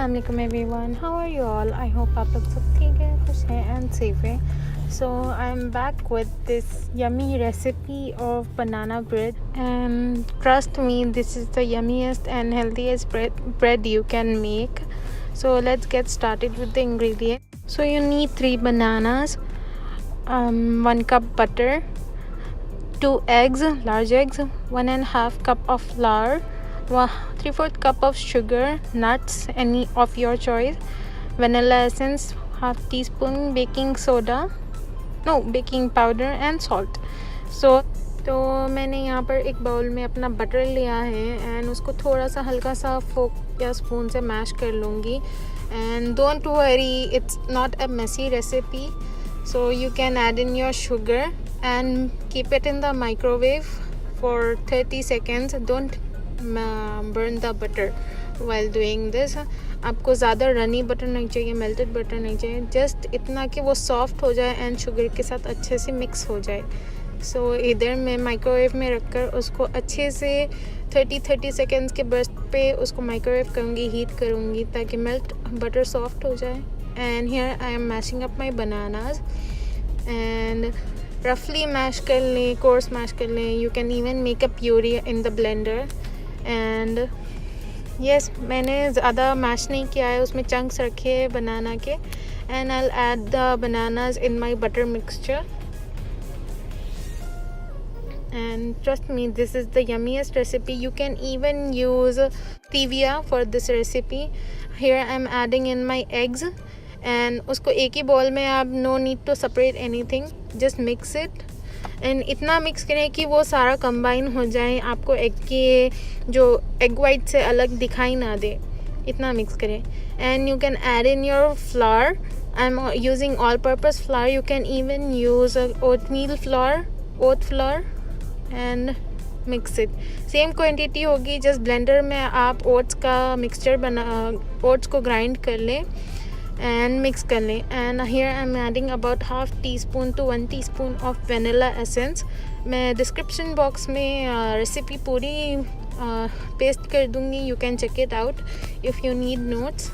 अस्सलाम वालेकुम everyone, how are you all? I hope आप लोग सब ठीक है, खुश हैं एंड सेफ है. So I'm back with this yummy recipe of banana bread, and trust me, this is the yummiest and healthiest bread you can make. So let's get started with the ingredients. So you need 3 bananas, 1 cup butter, 2 eggs, large eggs, 1.5 cup of flour, 3/4 cup of sugar, nuts any of your choice, vanilla essence, half teaspoon baking powder and salt. तो मैंने यहाँ पर एक bowl में अपना butter लिया है and उसको थोड़ा सा हल्का सा फोक या स्पून से मैश कर लूँगी. And don't worry, it's not a messy recipe. So you can add in your sugar and keep it in the microwave for 30 seconds. Don't burn the butter while doing this. आपको ज़्यादा runny butter नहीं चाहिए, melted butter नहीं चाहिए, just इतना कि वो soft हो जाए एंड शुगर के साथ अच्छे से मिक्स हो जाए. सो इधर मैं माइक्रोवेव में रखकर उसको अच्छे से 30 सेकेंड्स के बर्स्ट पे उसको माइक्रोवेव करूँगी, हीट करूँगी ताकि मेल्ट बटर सॉफ्ट हो जाए. And here I am mashing up my bananas and roughly mash कर लें, coarse mash कर लें. You can even make a puree in the blender. And yes, मैंने ज़्यादा मैश नहीं किया है, उसमें चंक्स रखे हैं बनाना के. And I'll add the bananas in my butter mixture. And trust me, this is the yummiest recipe. You can even use stevia for this recipe. Here I'm adding in my eggs. And उसको एक ही bowl में आप no need to separate anything, just mix it. And इतना mix करें कि वो सारा कंबाइन हो जाए, आपको एग के जो एग वाइट से अलग दिखाई ना दे, इतना मिक्स करें. And you can add in your flour. I am using all purpose flour. You can even use oatmeal flour, oat flour, and mix it. Same quantity होगी, जस्ट ब्लेंडर में आप oats का मिक्सचर ओट्स को grind कर लें and mix कर लें. and here I'm adding about half teaspoon to 1 teaspoon of vanilla essence. मैं description box में रेसिपी पूरी पेस्ट कर दूँगी. you can check it out if you need notes.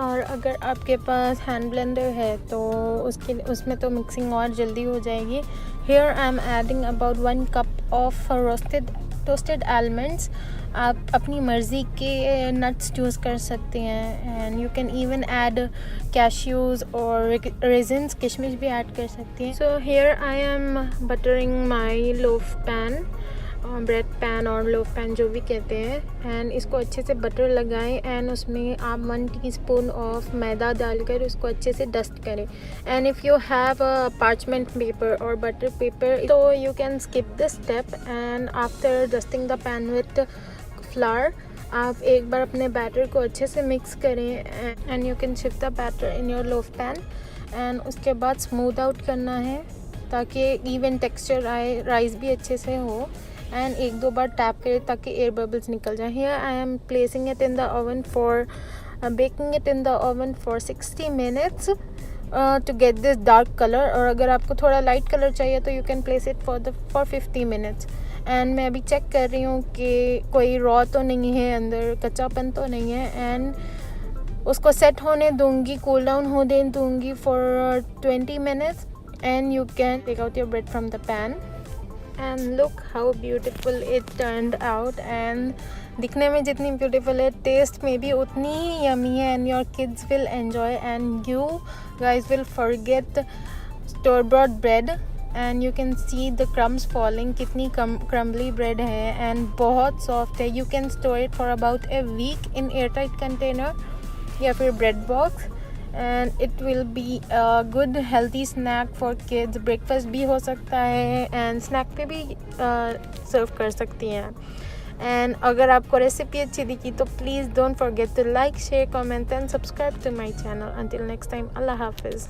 और अगर आपके पास हैंड ब्लेंडर है तो उसमें तो मिक्सिंग और जल्दी हो जाएगी. here I'm adding about 1 cup of toasted almonds. आप अपनी मर्ज़ी के नट्स चूज़ कर सकते हैं. And you can even add cashews और रेजिन्स, किशमिश भी ऐड कर सकते हैं. So here I M buttering my loaf pan, bread pan और लोफ पैन जो भी कहते हैं. एंड इसको अच्छे से बटर लगाएं एंड उसमें आप 1 टीस्पून ऑफ मैदा डालकर उसको अच्छे से डस्ट करें. And if you have a parchment paper और बटर पेपर तो you can skip this step. And after dusting the pan with flower, आप एक बार अपने बैटर को अच्छे से मिक्स करें and you can shift the batter in your loaf pan. And उसके बाद स्मूथ आउट करना है ताकि इवन टेक्सचर आए, राइस भी अच्छे से हो. एंड 1-2 बार टैप करें ताकि एयर बबल्स निकल जाए. Here I am placing it in the oven for baking it in the oven for 60 minutes to get this dark colour. और अगर आपको थोड़ा लाइट कलर चाहिए तो you can place it for 50 minutes. And मैं अभी चेक कर रही हूँ कि कोई रॉ तो नहीं है, अंदर कच्चापन तो नहीं है. एंड उसको सेट होने दूँगी, कूल डाउन होने दूँगी for 20 minutes. And you can take out your bread from the pan. And look how beautiful it turned out. And दिखने में जितनी ब्यूटीफुल है, टेस्ट में भी उतनी ही यमी है. And your kids will enjoy and you guys will forget store bought bread. And you can see the crumbs falling, कितनी क्रम्बली ब्रेड है एंड बहुत सॉफ्ट है. You can store it for about a week in airtight container या फिर bread box. And it will be a good healthy snack for kids. Breakfast भी हो सकता है एंड स्नैक पे भी सर्व कर सकती हैं. एंड अगर आपको रेसिपी अच्छी दिखी तो please don't forget to like, share, comment and subscribe to my channel. Until next time, अल्लाह हाफिज़.